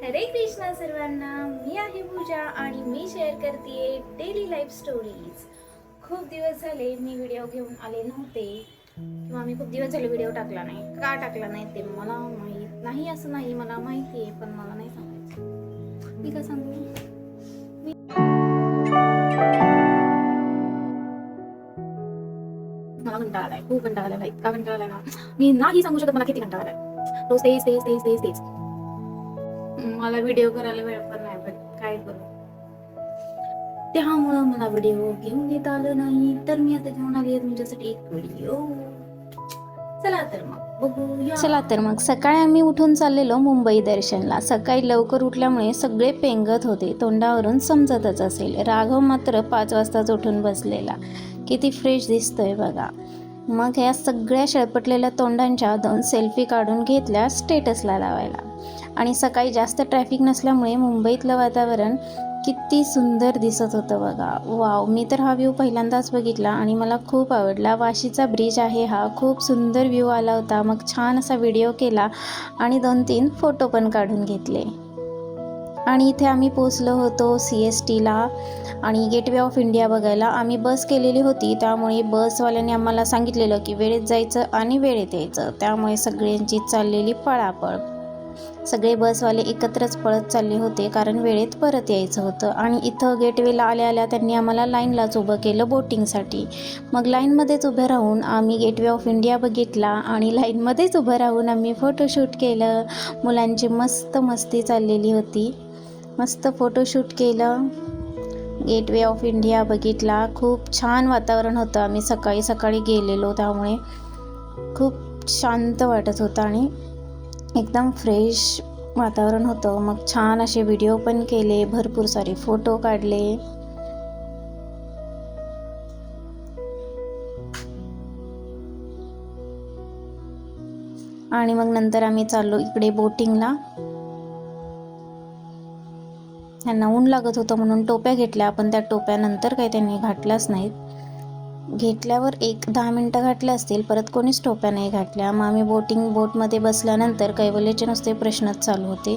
हरे कृष्णा सर्वांना, मी आहे पूजा आणि मी शेअर करते डेली लाईफ स्टोरीज। खूप दिवस झाले मी व्हिडिओ घेऊन आले नव्हते किंवा मी खूप दिवस झाले व्हिडिओ टाकला नाही। का टाकला नाही ते मला माहीत नाही, असं नाही, मला माहिती आहे पण मला नाही सांगायचं। मी का सांगू? मला कंटाळा आलाय, खूप कंटाळा आलाय, इतका कंटाळा आलाय ना, मी नाही सांगू शकत मला किती कंटाळा आलाय। रोज तेच तेच तेच तेच तेच मला व्हिडिओ करायला वेळ पण नाही भेटत, काय करू? त्यामुळं मला व्हिडिओ घेऊन येता आलं नाही, तर मी आता घेऊन आली आहे तुमच्यासाठी एक व्हिडिओ। चला तर मग सकाळी आम्ही उठून चाललेलो मुंबई दर्शनला। सकाळी लवकर उठल्यामुळे सगळे पेंगत होते, तोंडावरून समजतच असेल। राघव मात्र 5 वाजताच उठून बसलेला, किती फ्रेश दिसतोय बघा। मग ह्या सगळ्या शळपटलेल्या तोंडांच्या 2 सेल्फी काढून घेतल्या स्टेटसला लावायला। आणि सकाळी जास्त ट्रॅफिक नसल्यामुळे मुंबईतलं वातावरण किती सुंदर दिसत होतं बघा। वाव, मी तर हा व्ह्यू पहिल्यांदाच बघितला आणि मला खूप आवडला। वाशीचा ब्रिज आहे हा, खूप सुंदर व्ह्यू आला होता। मग छान असा व्हिडिओ केला आणि 2-3 फोटो पण काढून घेतले। आणि इथे आम्ही पोचलो होतो CSTला आणि गेटवे ऑफ इंडिया बघायला। आम्ही बस केलेली होती, त्यामुळे बसवाल्याने आम्हाला सांगितलेलं की वेळेत जायचं आणि वेळेत यायचं, त्यामुळे सगळ्यांची चाललेली पळापळ। सगळे बसवाले एकत्रच पळत चालले होते, कारण वेळेत परत यायचं होतं। आणि इथं गेटवेला आल्या आल्या त्यांनी आम्हाला लाईनलाच उभं केलं बोटिंगसाठी। मग लाईनमध्येच उभं राहून आम्ही गेटवे ऑफ इंडिया बघितला आणि लाईनमध्येच उभं राहून आम्ही फोटोशूट केलं। मुलांची मस्त मस्ती चाललेली होती, मस्त फोटोशूट केलं, गेटवे ऑफ इंडिया बघितला। खूप छान वातावरण होतं, आम्ही सकाळी सकाळी गेलेलो त्यामुळे खूप शांत वाटत होतं आणि एकदम फ्रेश वातावरण होतं। मग छान असे व्हिडिओ पण केले, भरपूर सारे फोटो काढले। आणि मग नंतर आम्ही चाललो इकडे बोटिंगला। त्यांना ऊन लागत होतं म्हणून टोप्या घेतल्या, पण त्या टोप्या नंतर काही त्यांनी घातल्याच नाहीत। घेतल्यावर 1-10 मिनटं घातल्या असतील, परत कोणीच टोप्या नाही घातल्या। मग आम्ही बोटमध्ये बसल्यानंतर कैवल्याचे नुसते प्रश्नच चालू होते,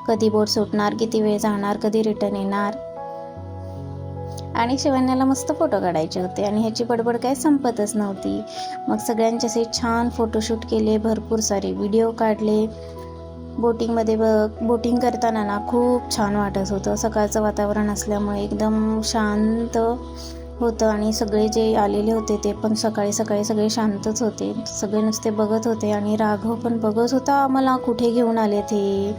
कधी बोट सुटणार, किती वेळ जाणार, कधी रिटर्न येणार। आणि शिवण्याला मस्त फोटो काढायचे होते आणि ह्याची बडबड काय संपतच नव्हती। मग सगळ्यांचे असे छान फोटोशूट केले, भरपूर सारे व्हिडिओ काढले। बोटिंग करताना ना खूप छान वाटत होतं। सकाळचं वातावरण असल्यामुळे एकदम शांत होतं आणि सगळे जे आलेले होते ते पण सकाळी सकाळी सगळे शांतच होते, सगळे नुसते बघत होते। आणि राघव पण बघत होता आम्हाला, कुठे घेऊन आले ते,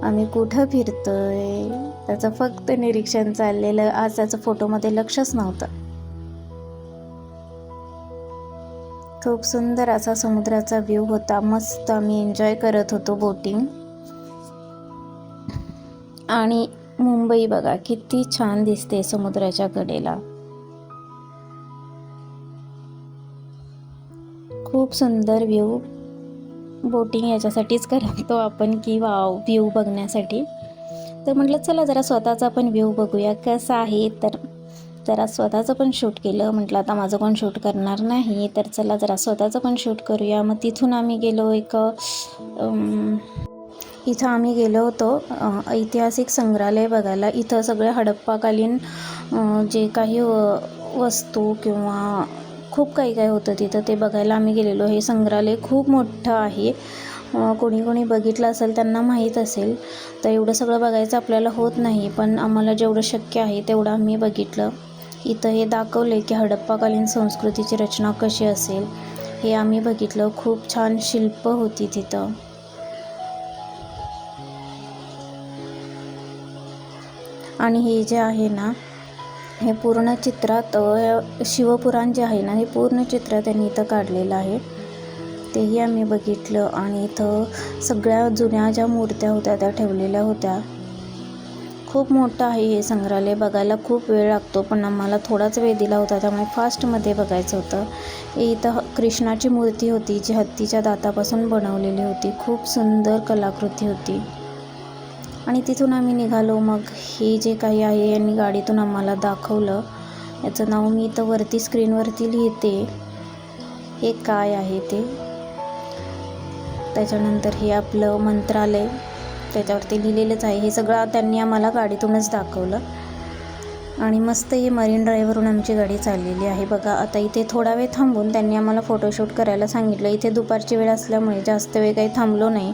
आम्ही कुठं फिरतोय, त्याचं फक्त निरीक्षण चाललेलं। आज त्याचं फोटोमध्ये लक्षच नव्हतं। खूप सुंदर असा समुद्राचा व्ह्यू होता, मस्त आम्ही एन्जॉय करत होतो बोटिंग। आणि मुंबई बघा किती छान दिसते समुद्राच्या कडेला, खूप सुंदर व्ह्यू। बोटिंग याच्यासाठीच करतो आपण की वाव व्ह्यू बघण्यासाठी। तर म्हटलं चला जरा स्वतःचा पण व्ह्यू बघूया कसा आहे, तर जरा स्वतःचं पण शूट केलं। म्हटलं आता माझं कोण शूट करणार नाही, तर चला जरा स्वतःचं पण शूट करूया। मग तिथून आम्ही गेलो इथं आम्ही गेलो होतो ऐतिहासिक संग्रहालय बघायला। इथं सगळे हडप्पाकालीन जे काही वस्तू किंवा खूप काही काय होतं तिथं, ते बघायला आम्ही गेलेलो। हे संग्रहालय खूप मोठं आहे, कोणी बघितलं असेल त्यांना माहीत असेल। तर एवढं सगळं बघायचं आपल्याला होत नाही, पण आम्हाला जेवढं शक्य आहे तेवढं आम्ही बघितलं। इथं हे दाखवले की हडप्पाकालीन संस्कृतीची रचना कशी असेल हे आम्ही बघितलं। खूप छान शिल्प होती तिथं। आणि हे जे आहे ना, हे पूर्ण चित्रात शिवपुराण जे आहे ना, हे पूर्ण चित्र त्यांनी इथं काढलेलं आहे, तेही आम्ही बघितलं। आणि इथं सगळ्या जुन्या ज्या मूर्त्या होत्या त्या ठेवलेल्या होत्या। खूप मोठं आहे हे संग्रहालय, बघायला खूप वेळ लागतो, पण आम्हाला थोडाच वेळ दिला होता त्यामुळे फास्टमध्ये बघायचं होतं। इथं कृष्णाची मूर्ती होती जी हत्तीच्या दातापासून बनवलेली होती, खूप सुंदर कलाकृती होती। आणि तिथून आम्ही निघालो। मग हे जे काही आहे यांनी गाडीतून आम्हाला दाखवलं, याचं नाव मी इथं वरती स्क्रीनवरती लिहिते, हे काय आहे ते। त्याच्यानंतर हे आपलं मंत्रालय, त्याच्यावरती लिहिलेलंच आहे. हे सगळं त्यांनी आम्हाला गाडीतूनच दाखवलं. आणि मस्त ही मरीन ड्राईव्हवरून आमची गाडी चाललेली आहे बघा. आता इथे थोडा वेळ थांबून त्यांनी आम्हाला फोटोशूट करायला सांगितलं. इथे दुपारची वेळ असल्यामुळे जास्त वेळ काही थांबलो नाही.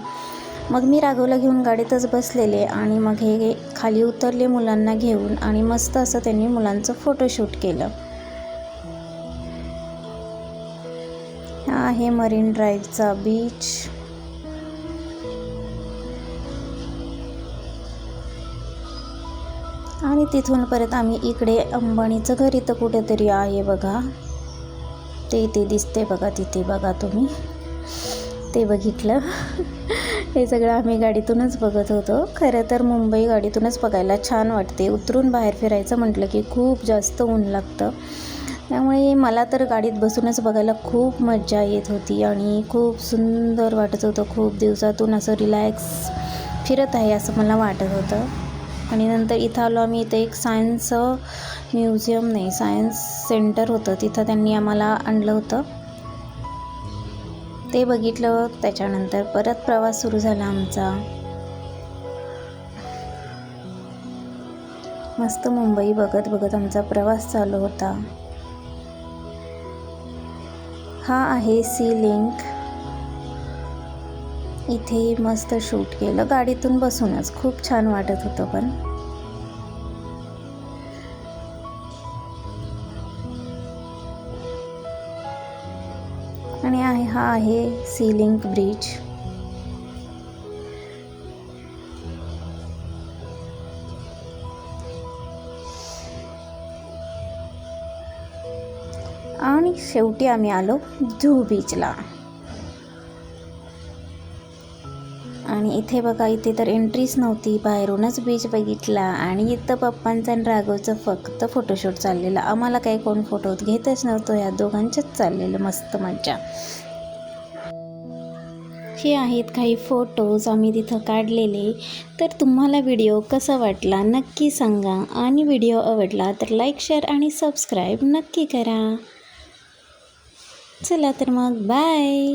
मग मी राघवला घेऊन गाडीतच बसलेले आणि मग हे खाली उतरले मुलांना घेऊन आणि मस्त असं त्यांनी मुलांचं फोटोशूट केलं. हा आहे मरीन ड्राईव्हचा बीच. आणि तिथून परत आम्ही इकडे अंबानीचं घर इथं कुठेतरी आहे बघा, ते दिसते बघा, तिथे बघा तुम्ही, ते बघितलं. हे सगळं आम्ही गाडीतूनच बघत होतो. खरं तर मुंबई गाडीतूनच बघायला छान वाटते. उतरून बाहेर फिरायचं म्हटलं की खूप जास्त ऊन लागतं. त्यामुळे मला तर गाडीत बसूनच बघायला खूप मजा येत होती आणि खूप सुंदर वाटत होतं. खूप दिवसातून असं रिलॅक्स फिरत आहे असं मला वाटत होतं. आणि नंतर इथं आलो आम्ही. इथं एक सायन्स म्युझियम नाही, सायन्स सेंटर होतं, तिथं त्यांनी आम्हाला आणलं होतं. ते बघितलं. त्याच्यानंतर परत प्रवास सुरू झाला आमचा. मस्त मुंबई बघत बघत आमचा प्रवास चालू होता. हा आहे सी लिंक. इथे मस्त शूट केलं गाडीतून बसूनच. खूप छान वाटत होतं पण. आणि हा आहे सी लिंक ब्रिज. आणि शेवटी आम्ही आलो जुहू बीचला. आणि इथे बघा, इथे तर एंट्रीच नव्हती, बाहेरूनच बीच बघितला. आणि इथं पप्पांचं आणि राघवचं फक्त फोटोशूट चाललेलं. आम्हाला काही कोण फोटो घेतच नव्हतं, या दोघांचंच चाललेलं मस्त मज्जा. हे आहेत काही फोटोज आम्ही तिथं काढलेले. तर तुम्हाला व्हिडिओ कसा वाटला नक्की सांगा. आणि व्हिडिओ आवडला तर लाईक, शेअर आणि सबस्क्राईब नक्की करा. चला तर मग बाय.